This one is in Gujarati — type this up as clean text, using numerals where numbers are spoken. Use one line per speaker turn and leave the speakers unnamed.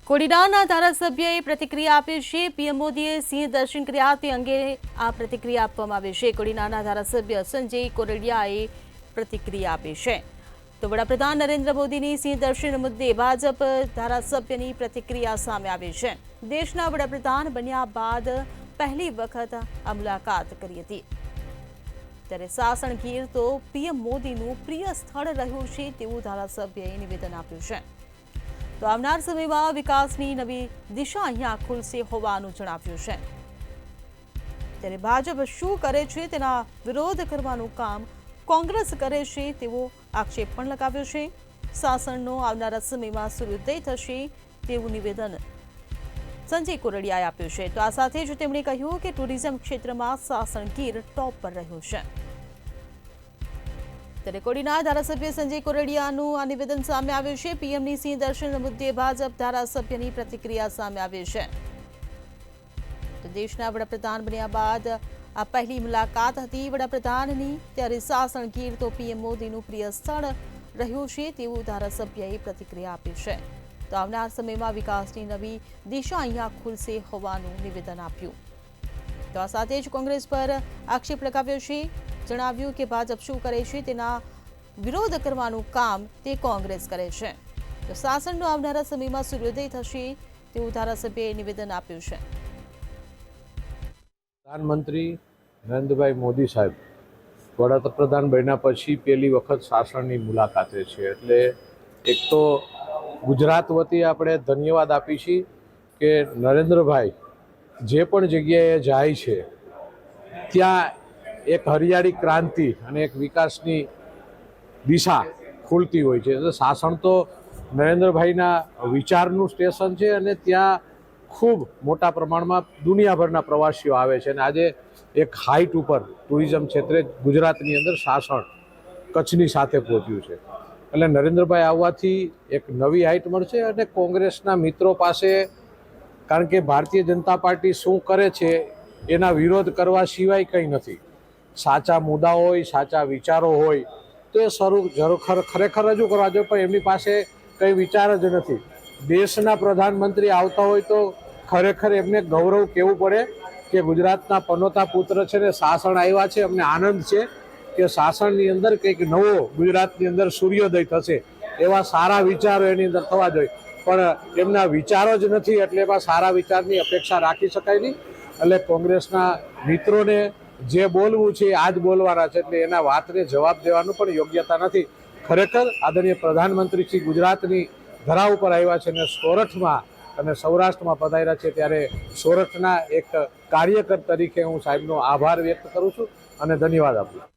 કોડીનારના ધારાસભ્યએ પ્રતિક્રિયા આપી છે। પીએમ મોદીએ સિંહ દર્શન કર્યા તે અંગે આ પ્રતિક્રિયા આપવામાં આવી છે। કોડીનારના ધારાસભ્ય સંજય કોરડિયાએ પ્રતિક્રિયા આપી છે। તો વડાપ્રધાન નરેન્દ્ર મોદીની સિંહ દર્શન મુદ્દે ભાજપ ધારાસભ્યની પ્રતિક્રિયા સામે આવી છે। દેશના વડાપ્રધાન બન્યા બાદ પહેલી વખત આ મુલાકાત કરી હતી, ત્યારે સાસણ ગીર તો પીએમ મોદીનું પ્રિય સ્થળ રહ્યું છે તેવું ધારાસભ્યએ નિવેદન આપ્યું છે। તો આવનાર સમયમાં વિકાસની નવી દિશા અહીંયા ખુલશે હોવાનું જણાવ્યું છે। ત્યારે ભાજપ શું કરે છે તેના વિરોધ કરવાનું કામ કોંગ્રેસ કરે છે તેવો આક્ષેપ પણ લગાવ્યો છે। સાસણનો આવનારા સમયમાં સૂર્યોદય થશે તેવું નિવેદન સંજય કોરડિયાએ આપ્યું છે। તો આ સાથે જ તેમણે કહ્યું કે ટુરિઝમ ક્ષેત્રમાં સાસણ ગીર ટોપ પર રહ્યું છે। ત્યારે કોડીના ધારાસભ્ય સંજય કોરડિયાનું આ નિવેદન સામે આવ્યું છે। પીએમની સિંહ દર્શન મુદ્દે ભાજપ ધારાસભ્યની પ્રતિક્રિયા સામે આવી છે। તો દેશના વડાપ્રધાન બન્યા બાદ આ પહેલી મુલાકાત હતી વડાપ્રધાનની, ત્યારે સાસણ ગીર તો પીએમ મોદીનું પ્રિય સ્થળ રહ્યું છે તેવું ધારાસભ્યએ પ્રતિક્રિયા આપી છે। તો આવનાર સમયમાં વિકાસની નવી દિશા અહીંયા ખુલશે હોવાનું નિવેદન આપ્યું। તો આ સાથે જ કોંગ્રેસ પર આક્ષેપ લગાવ્યો છે। જણાવ્યું કે ભાજપ શું કરે છે તેના વિરોધ કરવાનું કામ તે કોંગ્રેસ કરે છે। તો સાસણનો આવનારા સમયમાં સૂર્યોદય થશે તેવું ધારાસભ્યએ નિવેદન આપ્યું છે।
પ્રધાનમંત્રી નરેન્દ્રભાઈ મોદી સાહેબ વડાપ્રધાન બન્યા પછી પહેલી વખત સાસણની મુલાકાતે છે, એટલે એક તો ગુજરાત વતી આપણે ધન્યવાદ આપી છીએ કે નરેન્દ્રભાઈ જે પણ જગ્યાએ જાય છે ત્યાં એક હરિયાળી ક્રાંતિ અને એક વિકાસની દિશા ખુલતી હોય છે। એટલે સાસણ તો નરેન્દ્રભાઈના વિચારનું સ્ટેશન છે અને ત્યાં ખૂબ મોટા પ્રમાણમાં દુનિયાભરના પ્રવાસીઓ આવે છે અને આજે એક હાઇટ ઉપર ટુરિઝમ ક્ષેત્રે ગુજરાતની અંદર સાસણ કચ્છની સાથે પહોંચ્યું છે। એટલે નરેન્દ્રભાઈ આવવાથી એક નવી હાઇટ મળશે અને કોંગ્રેસના મિત્રો પાસે, કારણ કે ભારતીય જનતા પાર્ટી શું કરે છે એના વિરોધ કરવા સિવાય કંઈ નથી। સાચા મુદ્દા હોય, સાચા વિચારો હોય તો એ ખરેખર રજૂ કરવા જોઈએ, પણ એમની પાસે કંઈ વિચાર જ નથી। દેશના પ્રધાનમંત્રી આવતા હોય તો ખરેખર એમને ગૌરવ કહેવું પડે કે ગુજરાતના પનોતા પુત્ર છે ને સાસણ આવ્યા છે। અમને આનંદ છે કે સાસણની અંદર કંઈક નવો ગુજરાતની અંદર સૂર્યોદય થશે, એવા સારા વિચારો એની અંદર થવા જોઈએ, પણ એમના વિચારો જ નથી એટલે એમાં સારા વિચારની અપેક્ષા રાખી શકાય નહીં। એટલે કોંગ્રેસના મિત્રોને જે બોલવું છે આ જ બોલવાના છે, એટલે એના વાતને જવાબ દેવાનું પણ યોગ્યતા નથી। ખરેખર આદરણીય પ્રધાનમંત્રી શ્રી ગુજરાતની ધરા ઉપર આવ્યા છે અને સોરઠમાં અને સૌરાષ્ટ્રમાં પધાર્યા છે, ત્યારે સોરઠના એક કાર્યકર તરીકે હું સાહેબનો આભાર વ્યક્ત કરું છું અને ધન્યવાદ આપું છું।